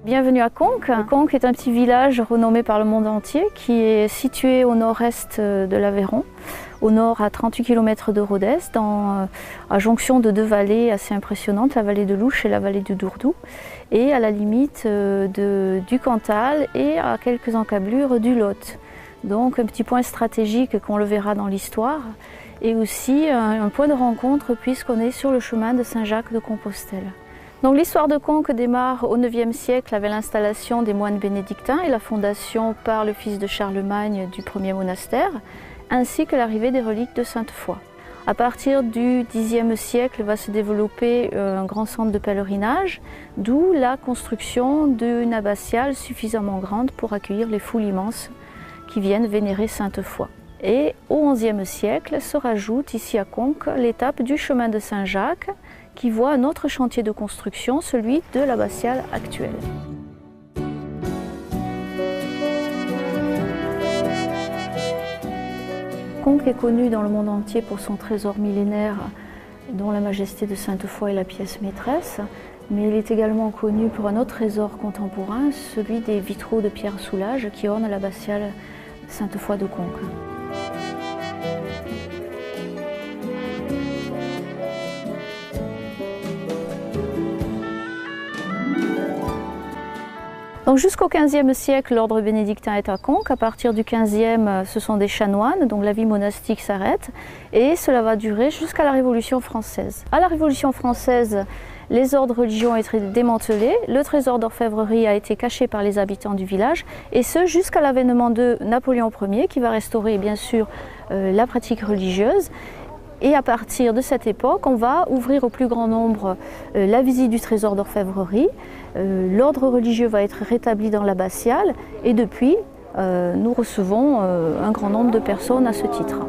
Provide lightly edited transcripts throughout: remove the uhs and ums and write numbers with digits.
Bienvenue à Conques. Conques est un petit village renommé par le monde entier qui est situé au nord-est de l'Aveyron, au nord à 38 km de Rodez, à jonction de deux vallées assez impressionnantes, la vallée de l'Ouche et la vallée du Dourdou, et à la limite du Cantal et à quelques encablures du Lot. Donc un petit point stratégique qu'on le verra dans l'histoire, et aussi un point de rencontre puisqu'on est sur le chemin de Saint-Jacques de Compostelle. Donc l'histoire de Conques démarre au IXe siècle avec l'installation des moines bénédictins et la fondation par le fils de Charlemagne du premier monastère, ainsi que l'arrivée des reliques de Sainte-Foy. À partir du Xe siècle va se développer un grand centre de pèlerinage, d'où la construction d'une abbatiale suffisamment grande pour accueillir les foules immenses qui viennent vénérer Sainte-Foy. Et au XIe siècle se rajoute ici à Conques l'étape du chemin de Saint-Jacques, qui voit un autre chantier de construction, celui de l'abbatiale actuelle. Conques est connu dans le monde entier pour son trésor millénaire, dont la majesté de Sainte-Foy est la pièce maîtresse, mais il est également connu pour un autre trésor contemporain, celui des vitraux de Pierre Soulages qui ornent l'abbatiale Sainte-Foy de Conques. Donc jusqu'au XVe siècle, l'ordre bénédictin est à Conques. À partir du XVe, ce sont des chanoines, donc la vie monastique s'arrête et cela va durer jusqu'à la Révolution française. À la Révolution française, les ordres religieux ont été démantelés, le trésor d'orfèvrerie a été caché par les habitants du village, et ce jusqu'à l'avènement de Napoléon Ier qui va restaurer bien sûr la pratique religieuse. Et à partir de cette époque, on va ouvrir au plus grand nombre la visite du trésor d'orfèvrerie. L'ordre religieux va être rétabli dans l'abbatiale et depuis, nous recevons un grand nombre de personnes à ce titre.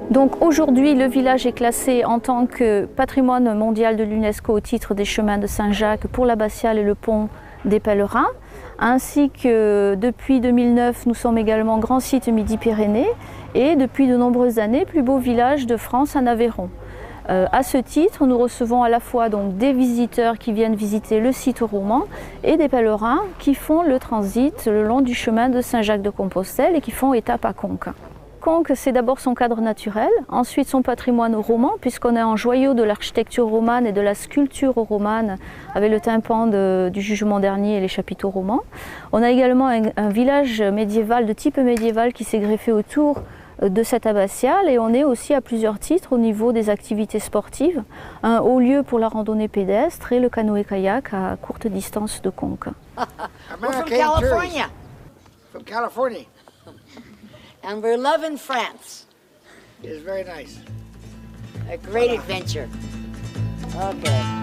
Donc aujourd'hui, le village est classé en tant que patrimoine mondial de l'UNESCO au titre des chemins de Saint-Jacques pour l'abbatiale et le pont des pèlerins, ainsi que depuis 2009, nous sommes également grand site Midi-Pyrénées et depuis de nombreuses années, plus beau village de France en Aveyron. À ce titre, nous recevons à la fois donc, des visiteurs qui viennent visiter le site roman et des pèlerins qui font le transit le long du chemin de Saint-Jacques de Compostelle et qui font étape à Conques. Conques, c'est d'abord son cadre naturel, ensuite son patrimoine roman, puisqu'on est en joyau de l'architecture romane et de la sculpture romane, avec le tympan du jugement dernier et les chapiteaux romans. On a également un village médiéval, de type médiéval, qui s'est greffé autour de cette abbatiale, et on est aussi à plusieurs titres au niveau des activités sportives, un haut lieu pour la randonnée pédestre et le canoë-kayak à courte distance de Conques. We're from California. From California. And we're loving France. It's very nice. A great adventure. Okay.